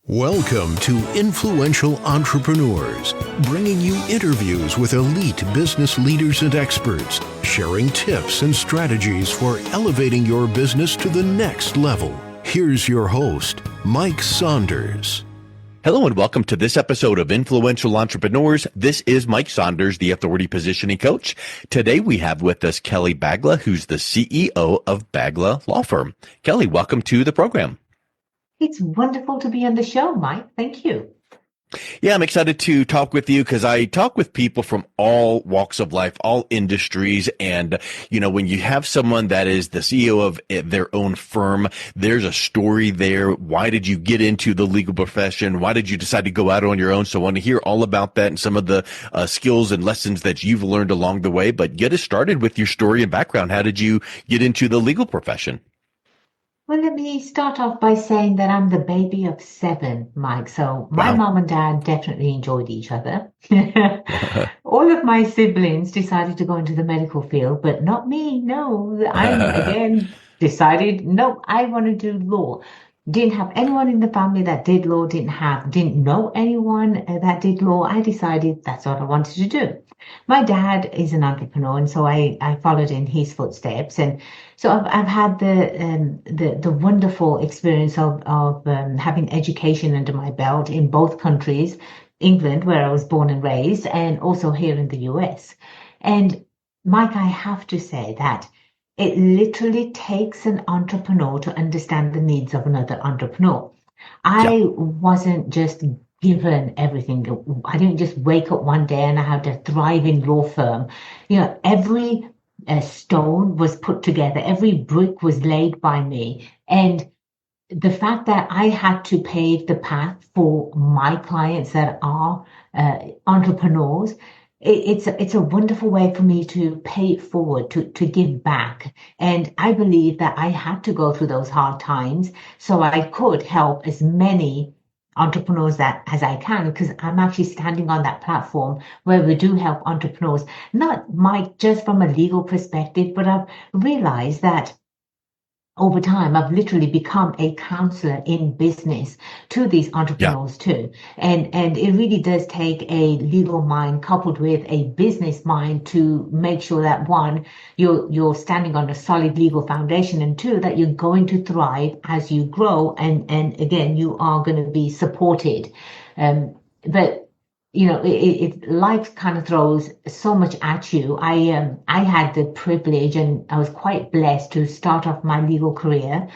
Welcome to Influential Entrepreneurs, bringing you interviews with elite business leaders and experts, sharing tips and strategies for elevating your business to the next level. Here's your host, Mike Saunders. Hello and welcome to this episode of Influential Entrepreneurs. This is Mike Saunders, the Authority Positioning Coach. Today we have with us Kelly Bagla, who's the CEO of Bagla Law Firm. Kelly, welcome to the program. It's wonderful to be on the show, Mike. Thank you. Yeah, I'm excited to talk with you because I talk with people from all walks of life, all industries. And, when you have someone that is the CEO of their own firm, there's a story there. Why did you get into the legal profession? Why did you decide to go out on your own? So I want to hear all about that and some of the skills and lessons that you've learned along the way. But get us started with your story and background. How did you get into the legal profession? Well, let me start off by saying that I'm the baby of 7, Mike. So my mom and dad definitely enjoyed each other. All of my siblings decided to go into the medical field, but not me. No, decided, no, I want to do law. Didn't have anyone in the family that did law, didn't know anyone that did law. I decided that's what I wanted to do. My dad is an entrepreneur, and so I followed in his footsteps. And so I've had the wonderful experience of having education under my belt in both countries, England, where I was born and raised, and also here in the US. And Mike, I have to say that it literally takes an entrepreneur to understand the needs of another entrepreneur. I wasn't just given everything. I didn't just wake up one day and I had a thriving law firm. Every stone was put together, every brick was laid by me. And the fact that I had to pave the path for my clients that are entrepreneurs, it's a wonderful way for me to pay it forward, to give back. And I believe that I had to go through those hard times so I could help as many entrepreneurs as I can, because I'm actually standing on that platform where we do help entrepreneurs, not Mike just from a legal perspective, but I've realized that over time, I've literally become a counselor in business to these entrepreneurs too. And it really does take a legal mind coupled with a business mind to make sure that one, you're standing on a solid legal foundation, and two, that you're going to thrive as you grow. And again, you are going to be supported. But life kind of throws so much at you. I had the privilege, and I was quite blessed to start off my legal career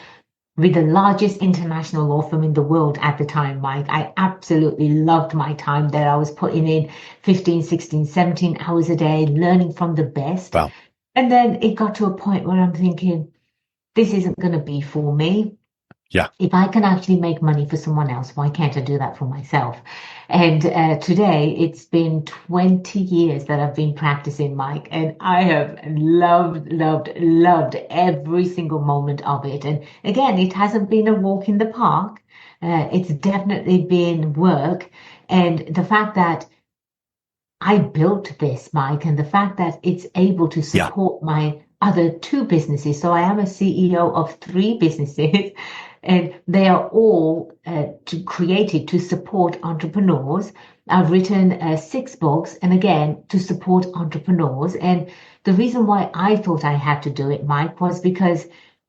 with the largest international law firm in the world at the time, Mike. I absolutely loved my time there. I was putting in 15, 16, 17 hours a day, learning from the best. Wow. And then it got to a point where I'm thinking, this isn't going to be for me. Yeah. If I can actually make money for someone else, why can't I do that for myself? And today, it's been 20 years that I've been practicing, Mike, and I have loved every single moment of it. And again, it hasn't been a walk in the park. It's definitely been work. And the fact that I built this, Mike, and the fact that it's able to support my other 2 businesses. So I am a CEO of 3 businesses. And they are all created to support entrepreneurs. I've written 6 books, and again, to support entrepreneurs. And the reason why I thought I had to do it, Mike, was because,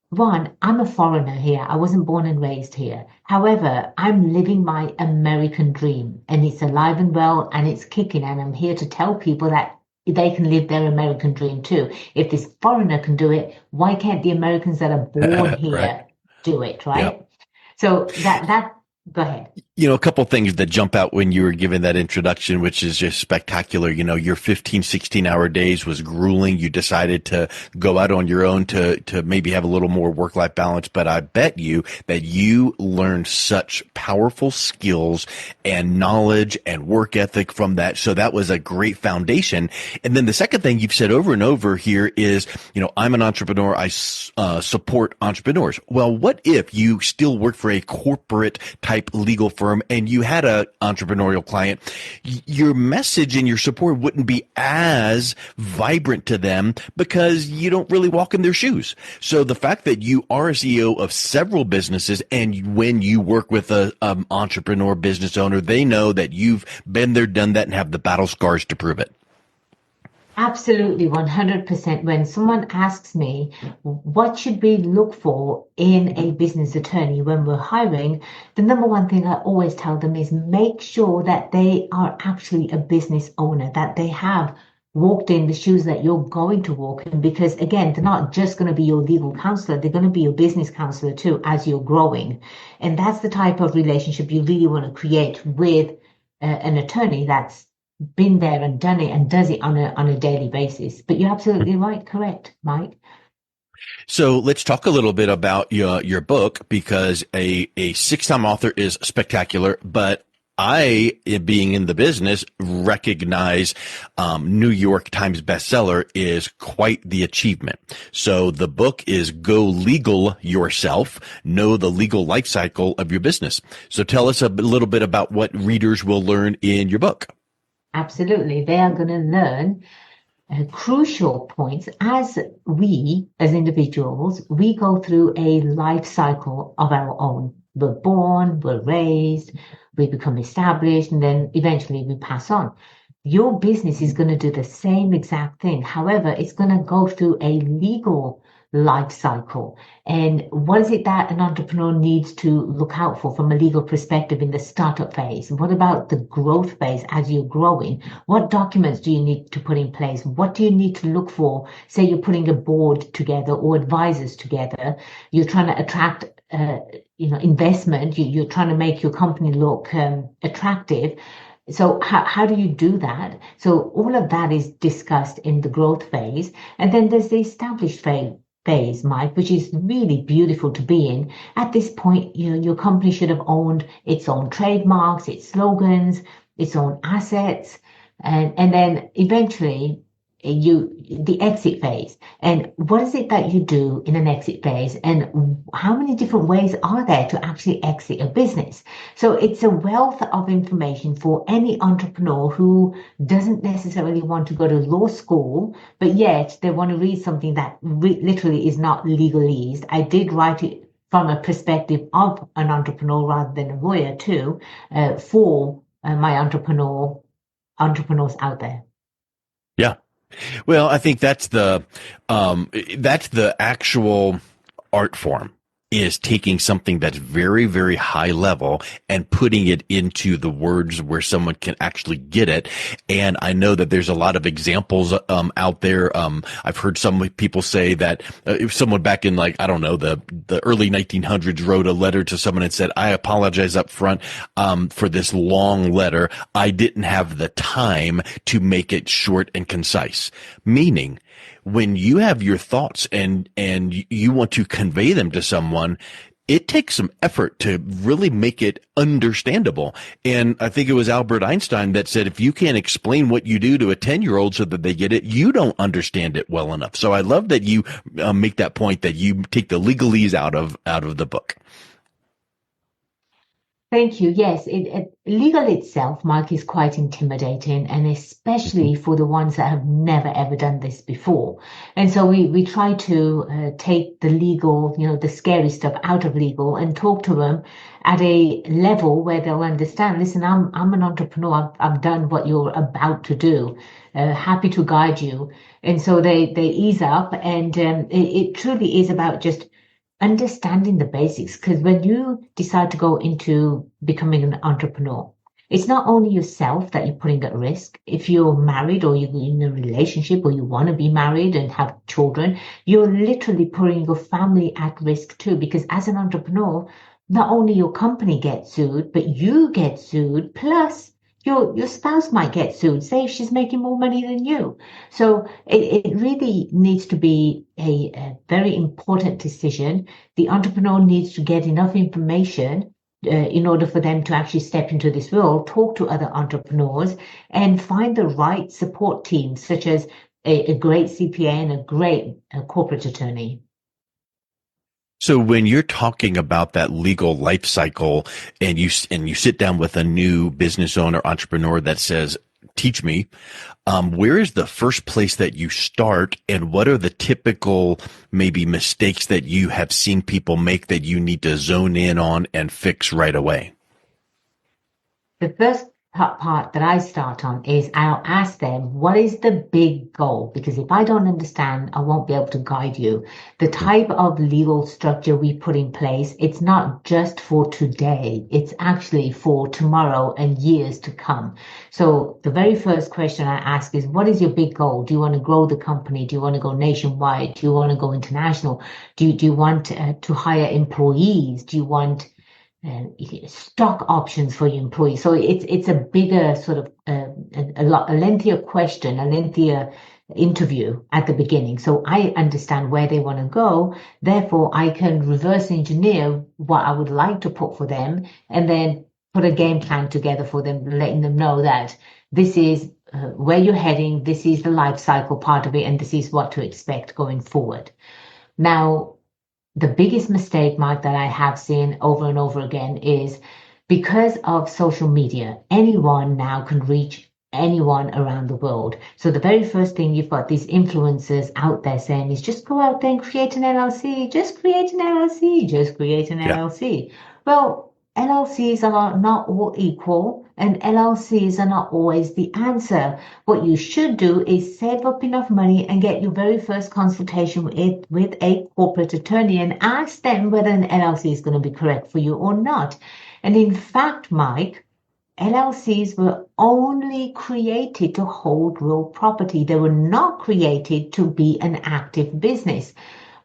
one, I'm a foreigner here. I wasn't born and raised here. However, I'm living my American dream, and it's alive and well, and it's kicking. And I'm here to tell people that they can live their American dream too. If this foreigner can do it, why can't the Americans that are born here do it, right? Yep. So that go ahead. A couple of things that jump out when you were giving that introduction, which is just spectacular. Your 15, 16-hour days was grueling. You decided to go out on your own to maybe have a little more work-life balance. But I bet you that you learned such powerful skills and knowledge and work ethic from that. So that was a great foundation. And then the second thing you've said over and over here is, I'm an entrepreneur. I support entrepreneurs. Well, what if you still work for a corporate type legal firm? firm and you had a entrepreneurial client, your message and your support wouldn't be as vibrant to them because you don't really walk in their shoes. So the fact that you are a CEO of several businesses, and when you work with a entrepreneur business owner, they know that you've been there, done that, and have the battle scars to prove it. Absolutely, 100%. When someone asks me, what should we look for in a business attorney when we're hiring, the number one thing I always tell them is make sure that they are actually a business owner, that they have walked in the shoes that you're going to walk in, because again, they're not just going to be your legal counselor, they're going to be your business counselor too as you're growing. And that's the type of relationship you really want to create with an attorney that's been there and done it and does it on a daily basis. But you're absolutely right, correct, Mike. So let's talk a little bit about your book, because a 6-time author is spectacular, but I, being in the business, recognize New York Times bestseller is quite the achievement. So the book is Go Legal Yourself, Know the Legal Life Cycle of Your Business. So tell us a little bit about what readers will learn in your book. Absolutely. They are going to learn crucial points as we, as individuals, we go through a life cycle of our own. We're born, we're raised, we become established, and then eventually we pass on. Your business is going to do the same exact thing. However, it's going to go through a legal life cycle. And what is it that an entrepreneur needs to look out for from a legal perspective in the startup phase? What about the growth phase as you're growing? What documents do you need to put in place? What do you need to look for? Say you're putting a board together or advisors together. You're trying to attract investment. You're trying to make your company look attractive. So how do you do that? So all of that is discussed in the growth phase. And then there's the established phase, Mike, which is really beautiful to be in. At this point, your company should have owned its own trademarks, its slogans, its own assets, and then eventually the exit phase. And what is it that you do in an exit phase, and how many different ways are there to actually exit a business? So it's a wealth of information for any entrepreneur who doesn't necessarily want to go to law school, but yet they want to read something that literally is not legalese. I did write it from a perspective of an entrepreneur rather than a lawyer too, for my entrepreneurs out there. Yeah. Well, I think that's the actual art form, is taking something that's very, very high level and putting it into the words where someone can actually get it. And I know that there's a lot of examples out there. I've heard some people say that if someone back in, like, I don't know, the early 1900s wrote a letter to someone and said, I apologize up front for this long letter. I didn't have the time to make it short and concise. Meaning, when you have your thoughts and you want to convey them to someone, it takes some effort to really make it understandable. And I think it was Albert Einstein that said, if you can't explain what you do to a 10-year-old so that they get it, you don't understand it well enough. So I love that you make that point, that you take the legalese out of the book. Thank you. Yes, legal itself, Mike, is quite intimidating, and especially for the ones that have never ever done this before. And so we try to take the legal, the scary stuff out of legal and talk to them at a level where they'll understand. Listen, I'm an entrepreneur. I've done what you're about to do. Happy to guide you. And so they ease up, and it truly is about just understanding the basics, because when you decide to go into becoming an entrepreneur, it's not only yourself that you're putting at risk. If you're married or you're in a relationship or you want to be married and have children, you're literally putting your family at risk too, because as an entrepreneur, not only your company gets sued, but you get sued, plus your spouse might get sued, say if she's making more money than you. So it really needs to be a very important decision. The entrepreneur needs to get enough information in order for them to actually step into this world, talk to other entrepreneurs, and find the right support team, such as a great CPA and a great corporate attorney. So when you're talking about that legal life cycle and you sit down with a new business owner, entrepreneur that says, teach me, where is the first place that you start and what are the typical maybe mistakes that you have seen people make that you need to zone in on and fix right away? The first part that I start on is I'll ask them, what is the big goal? Because if I don't understand, I won't be able to guide you. The type of legal structure we put in place, it's not just for today, it's actually for tomorrow and years to come. So the very first question I ask is, what is your big goal? Do you want to grow the company? Do you want to go nationwide? Do you want to go international? Do you want to hire employees? Do you want stock options for your employees? So it's a bigger sort of a lengthier question, a lengthier interview at the beginning. So I understand where they want to go. Therefore, I can reverse engineer what I would like to put for them, and then put a game plan together for them, letting them know that this is where you're heading, this is the life cycle part of it, and this is what to expect going forward. Now, the biggest mistake, Mike, that I have seen over and over again is because of social media, anyone now can reach anyone around the world. So the very first thing you've got these influencers out there saying is just go out there and create an LLC, just create an LLC, just create an Yeah. LLC. Well, LLCs are not all equal, and LLCs are not always the answer. What you should do is save up enough money and get your very first consultation with a corporate attorney and ask them whether an LLC is going to be correct for you or not. And in fact, Mike, LLCs were only created to hold real property. They were not created to be an active business.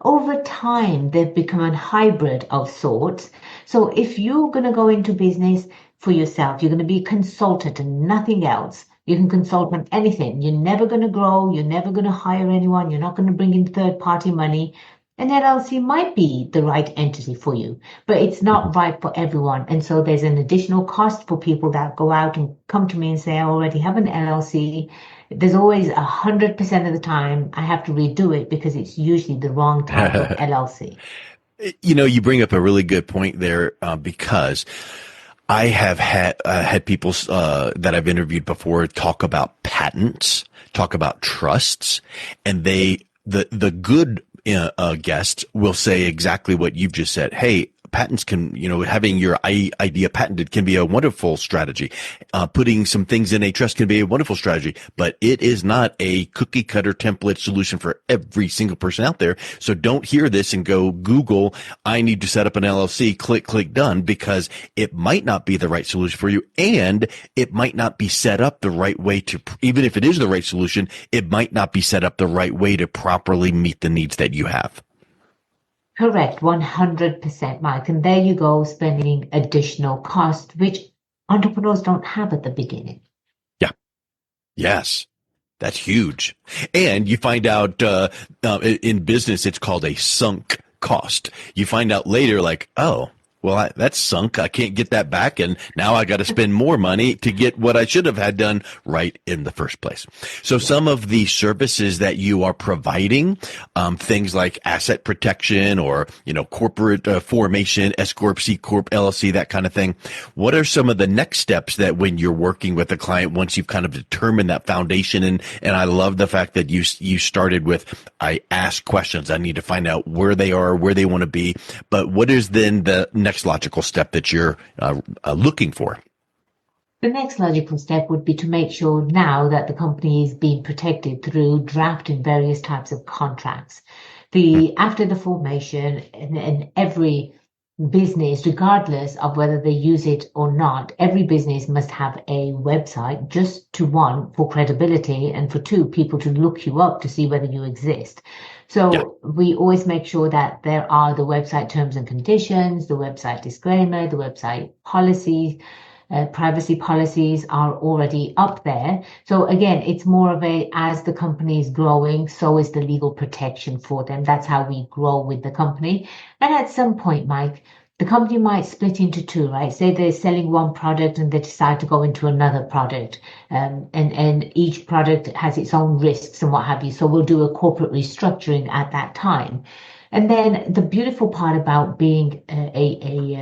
Over time, they've become a hybrid of sorts. So if you're going to go into business for yourself, you're going to be a consultant and nothing else. You can consult on anything. You're never going to grow. You're never going to hire anyone. You're not going to bring in third-party money. An LLC might be the right entity for you, but it's not right for everyone. And so there's an additional cost for people that go out and come to me and say, I already have an LLC. There's always 100% of the time I have to redo it because it's usually the wrong type of LLC. You know, you bring up a really good point there because I have had people that I've interviewed before talk about patents, talk about trusts, and the good guests will say exactly what you've just said. Hey, patents can, having your idea patented can be a wonderful strategy. Putting some things in a trust can be a wonderful strategy, but it is not a cookie cutter template solution for every single person out there. So don't hear this and go Google, I need to set up an LLC, click, done, because it might not be the right solution for you. And it might not be set up the right way to, even if it is the right solution, it might not be set up the right way to properly meet the needs that you have. Correct, 100%, Mike. And there you go, spending additional cost, which entrepreneurs don't have at the beginning. Yeah. Yes. That's huge. And you find out in business, it's called a sunk cost. You find out later, like, oh, well, that's sunk. I can't get that back. And now I got to spend more money to get what I should have had done right in the first place. So some of the services that you are providing, things like asset protection or, corporate formation, S Corp, C Corp, LLC, that kind of thing. What are some of the next steps that when you're working with a client, once you've kind of determined that foundation? And I love the fact that you started with, I ask questions. I need to find out where they are, where they want to be. But what is then the next logical step that you're looking for? The next logical step would be to make sure now that the company is being protected through drafting various types of contracts. After the formation, and every business, regardless of whether they use it or not, every business must have a website, just to one, for credibility, and for two, people to look you up to see whether you exist. So we always make sure that there are the website terms and conditions, the website disclaimer, the website policies, privacy policies are already up there. So again, it's more of as the company is growing, so is the legal protection for them. That's how we grow with the company. And at some point, Mike, the company might split into two, right? Say they're selling one product and they decide to go into another product. And each product has its own risks and what have you. So we'll do a corporate restructuring at that time. And then the beautiful part about being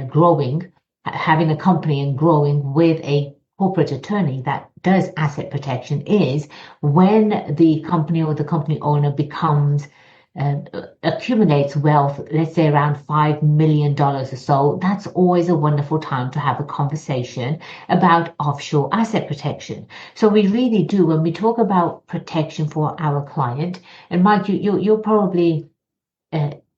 growing, having a company and growing with a corporate attorney that does asset protection is when the company or the company owner becomes accumulates wealth, let's say around $5 million or so, that's always a wonderful time to have a conversation about offshore asset protection. So we really do, when we talk about protection for our client, and Mike, you'll probably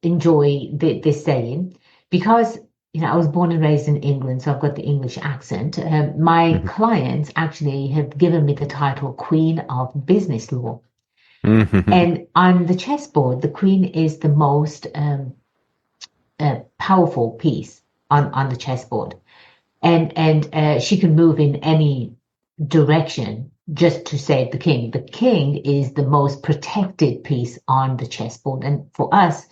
enjoy this saying, because I was born and raised in England, so I've got the English accent. My clients actually have given me the title Queen of Business Law. And on the chessboard, the queen is the most powerful piece on the chessboard. And she can move in any direction just to save the king. The king is the most protected piece on the chessboard. And for us,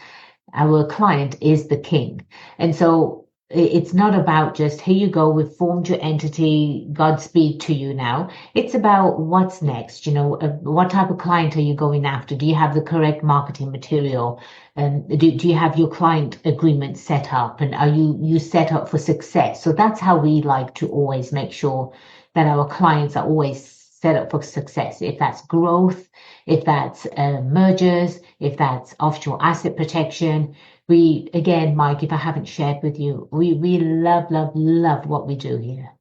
our client is the king. And so it's not about just, here you go, we've formed your entity, Godspeed to you now. It's about what's next. What type of client are you going after? Do you have the correct marketing material? Do you have your client agreement set up? And are you set up for success? So that's how we like to always make sure that our clients are always set up for success. If that's growth, if that's mergers, if that's offshore asset protection. We, again, Mike, if I haven't shared with you, we love, love, love what we do here.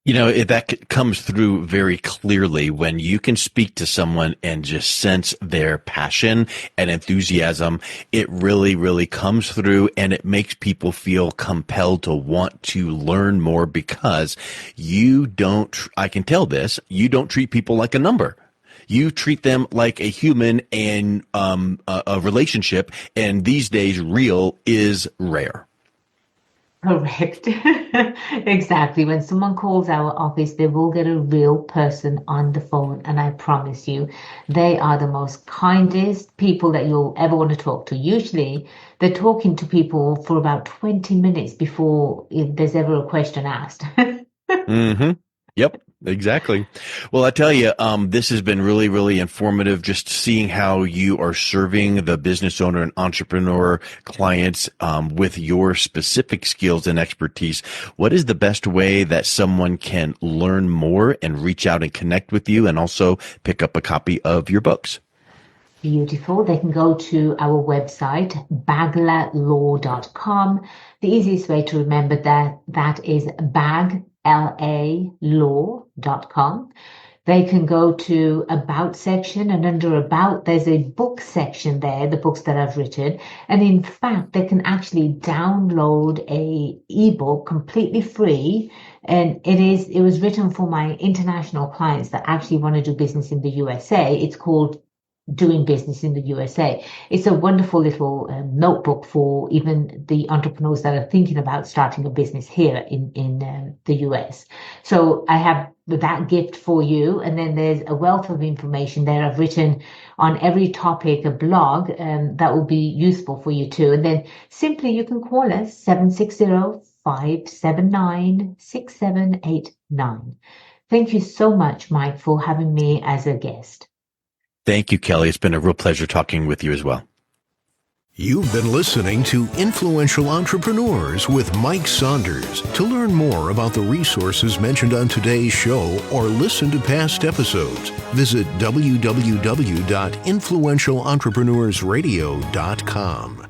That comes through very clearly when you can speak to someone and just sense their passion and enthusiasm. It really, really comes through, and it makes people feel compelled to want to learn more, because I can tell this, you don't treat people like a number. You treat them like a human and a relationship, and these days, real is rare. Correct. Exactly. When someone calls our office, they will get a real person on the phone. And I promise you, they are the most kindest people that you'll ever want to talk to. Usually, they're talking to people for about 20 minutes before there's ever a question asked. Yep, exactly. Well, I tell you, this has been really, really informative, just seeing how you are serving the business owner and entrepreneur clients with your specific skills and expertise. What is the best way that someone can learn more and reach out and connect with you, and also pick up a copy of your books? Beautiful. They can go to our website, baglalaw.com. The easiest way to remember that is law.com. They can go to About section, and under About, there's a book section there, the books that I've written. And in fact, they can actually download a ebook completely free. And it was written for my international clients that actually want to do business in the USA. It's called Doing Business in the USA. It's a wonderful little notebook for even the entrepreneurs that are thinking about starting a business here in the US. So I have that gift for you. And then there's a wealth of information there. I've written on every topic a blog that will be useful for you too. And then simply you can call us 760-579-6789. Thank you so much, Mike, for having me as a guest. Thank you, Kelly. It's been a real pleasure talking with you as well. You've been listening to Influential Entrepreneurs with Mike Saunders. To learn more about the resources mentioned on today's show or listen to past episodes, visit www.influentialentrepreneursradio.com.